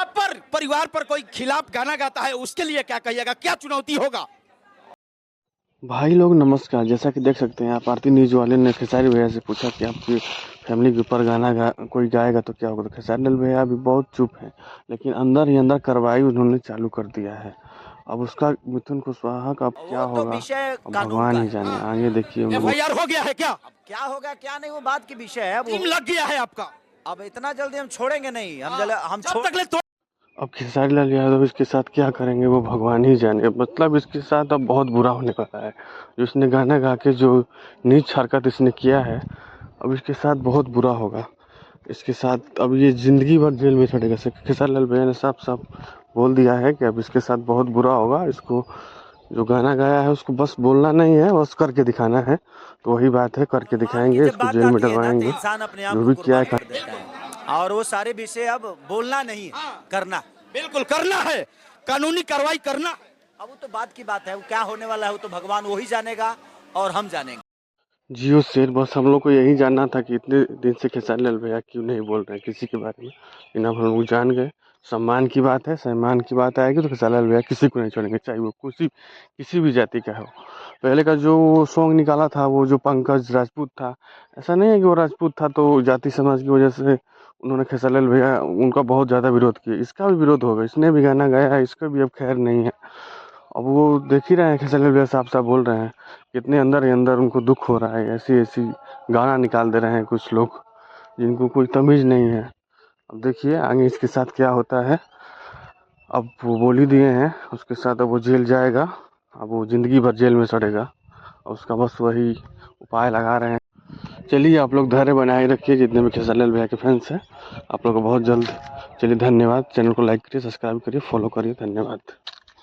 आप पर परिवार पर कोई खिलाफ गाना गाता है, उसके लिए क्या कहिएगा, क्या चुनौती होगा? भाई लोग नमस्कार। जैसा कि देख सकते हैं आप, आरती न्यूज वाले ने खेसारी भैया से पूछा कि आपकी फैमिली के ऊपर कोई गाएगा तो क्या होगा। तो खेसारी लाल भैया अभी बहुत चुप है, लेकिन अंदर ही अंदर कार्रवाई उन्होंने चालू कर दिया है। अब उसका मिथुन कुशवाहा का अब क्या वो तो होगा, विषय अब कानून भगवान का ही है। जाने। आगे देखिए उन लोगों एफआईआर हो गया है क्या? अब क्या होगा क्या नहीं वो बात की विषय है। टीम वो लग गया है आपका? अब इतना जल्दी हम छोड़ेंगे नहीं। हम जब छोड़ तक ले अब खेसारी लाल यादव इसके साथ क्या करेंगे वो भगवान ही जाने। मतलब इसके साथ अब बहुत बुरा होने वाला है। जो इसने गाना गा के जो नीच हरकत इसने किया है, अब इसके साथ बहुत बुरा होगा। इसके साथ अब ये ज़िंदगी भर जेल में सड़ेगा। खेसारी लाल भैया ने साफ साफ बोल दिया है कि अब इसके साथ बहुत बुरा होगा। इसको जो गाना गाया है उसको बस बोलना नहीं है, बस करके दिखाना है। तो वही बात है, करके सम्मान की दिखाएंगे, जब इसको बात जेल में आती है ना तो डलवाएंगे। इंसान अपने आप जो को भी किया कुर्बान है कर देता है। और वो सारे विषय अब बोलना नहीं है, करना। बिल्कुल करना है, कानूनी कार्रवाई करना। अब वो तो बात की बात है। वो क्या होने वाला है वो तो भगवान वही जानेगा और हम जानेंगे। जियो शेर, बस हम लोग को यही जानना था कि इतने दिन से खेसारी लाल भैया क्यों नहीं बोल रहे हैं किसी के बारे में। लेकिन अब हम लोग जान गए। सम्मान की बात है, सम्मान की बात आएगी तो खेसारी लाल भैया किसी को नहीं छोड़ेंगे, चाहे वो किसी भी जाति का हो। पहले का जो सॉन्ग निकाला था वो जो पंकज राजपूत था, ऐसा नहीं है कि वो राजपूत था तो जाति समाज की वजह से उन्होंने खेसारी लाल भैया उनका बहुत ज़्यादा विरोध किया। इसका भी विरोध होगा, इसने भी गाना गाया है, इसका भी अब खैर नहीं है। अब वो देख ही रहे हैं, खेसारी लाल भैया साफ साफ बोल रहे हैं कितने अंदर ही अंदर उनको दुख हो रहा है। ऐसी ऐसी गाना निकाल दे रहे हैं कुछ लोग जिनको कोई तमीज़ नहीं है। अब देखिए आगे इसके साथ क्या होता है। अब वो बोल ही दिए हैं, उसके साथ अब वो जेल जाएगा। अब वो ज़िंदगी भर जेल में सड़ेगा और उसका बस वही उपाय लगा रहे हैं। चलिए आप लोग धैर्य बनाए रखिए, जितने भी खेसारी लाल भैया के फैंस हैं। आप लोग को बहुत जल्द, चलिए धन्यवाद। चैनल को लाइक करिए, सब्सक्राइब करिए, फॉलो करिए। धन्यवाद।